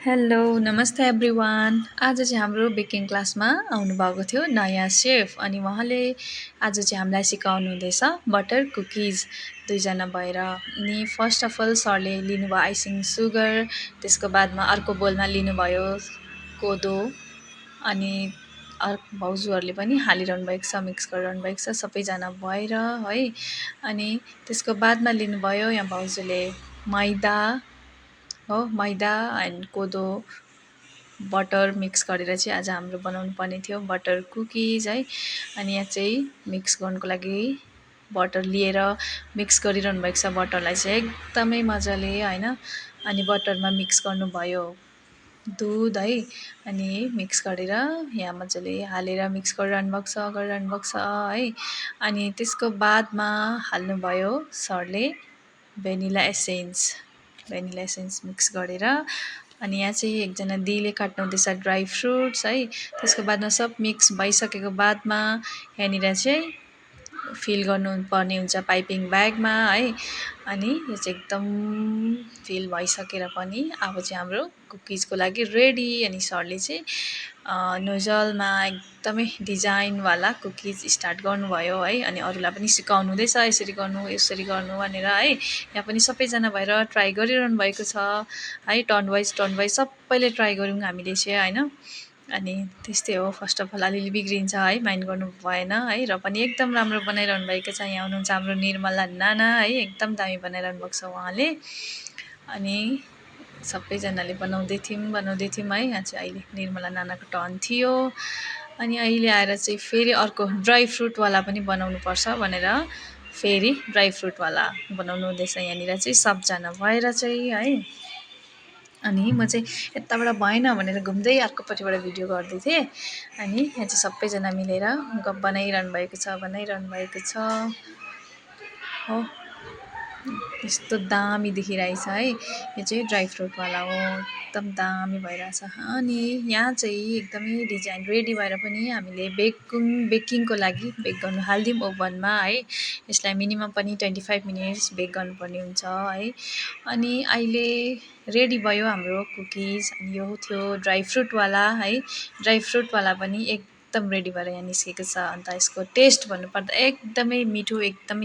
Hello नमस्ते everyone. आज चाहिँ हाम्रो बेकिङ क्लासमा आउनुभएको थियो नयाँ सेफ अनि उहाँले आज चाहिँ हामीलाई सिकाउनु हुँदैछ बटर कुकिज दुईजना भएर। अनि फर्स्ट अफ अल सरले लिनुभयो आइसिङ सुगर, त्यसको बादमा अर्को बोलमा लिनुभयो कोदो अनि भाउजूहरूले पनि हालिरहनु भएको छ, मिक्स गरिरहनु भएको छ सबैजना भएर है। अनि त्यसको बादमा लिनुभयो यहाँ भाउजूले मैदा हो, मैदा एन्ड कोदो बटर मिक्स गरेर चाहिँ आज हाम्रो बनाउनु पर्ने थियो बटर कुकिज है। अनि यहाँ चाहिँ मिक्स गर्नुको लागि बटर लिएर मिक्स गरिरहनु भएको छ बटरलाई चाहिँ एकदमै मजाले होइन। अनि बटरमा मिक्स गर्नुभयो दुध है। अनि मिक्स गरेर यहाँ मजाले हालेर मिक्स गरिरहनु भएको छ है। अनि त्यसको बादमा हाल्नुभयो सरले भेनिला एसेन्स मिक्स गरेर। अनि यहाँ चाहिँ एकजना दिदीले काट्नु हुँदैछ ड्राई फ्रुट्स है। त्यसको बादमा सब मिक्स भइसकेको बादमा यहाँनिर चाहिँ फिल गर्नुपर्ने हुन्छ पाइपिङ ब्यागमा है। अनि यो चाहिँ एकदम फिल भइसकेर पनि अब चाहिँ हाम्रो कुकिजको लागि रेडी। अनि सरले चाहिँ नोजलमा एकदमै डिजाइनवाला कुकिज स्टार्ट गर्नुभयो है। अनि अरूलाई पनि सिकाउनु हुँदैछ यसरी गर्नु भनेर है। यहाँ पनि सबैजना भएर ट्राई गरिरहनु भएको छ है। टर्न वाइज सबैले ट्राई गऱ्यौँ हामीले चाहिँ होइन। अनि त्यस्तै हो, फर्स्ट अफ अल अलिअलि बिग्रिन्छ है, माइन्ड गर्नु भएन है। र पनि एकदम राम्रो बनाइरहनु भएको छ। यहाँ हुनुहुन्छ हाम्रो निर्मला नाना है, एकदम दामी बनाइरहनु भएको छ उहाँले। अनि सबैजनाले बनाउँदै थियौँ है। यहाँ चाहिँ अहिले निर्मला नानाको टर्न थियो। अनि अहिले आएर चाहिँ फेरि अर्को ड्राई फ्रुटवाला पनि बनाउनु पर्छ भनेर फेरि ड्राई फ्रुटवाला बनाउनु हुँदैछ यहाँनिर चाहिँ सबजना भएर चाहिँ है। अनि म चाहिँ यताबाट भएन भनेर घुम्दै अर्कोपट्टिबाट भिडियो गर्दै थिएँ। अनि यहाँ चाहिँ सबैजना मिलेर बनाइरहनु भएको छ हो। यस्तो दामी देखिरहेछ है। यो चाहिँ ड्राई फ्रुटवाला हो, एकदम दामी भइरहेछ। अनि यहाँ चाहिँ एकदमै डिजाइन रेडी भएर पनि हामीले बेकिङको लागि बेक गर्नु हालिदिउँ ओभनमा है। यसलाई मिनिमम पनि 25 मिनट्स बेक गर्नुपर्ने हुन्छ है। अनि अहिले रेडी भयो हाम्रो कुकिज। अनि यो थियो ड्राई फ्रुटवाला है। ड्राई फ्रुटवाला पनि एकदम रेडी भएर यहाँ निस्केको छ। अन्त यसको टेस्ट भन्नुपर्दा एकदमै मिठो, एकदमै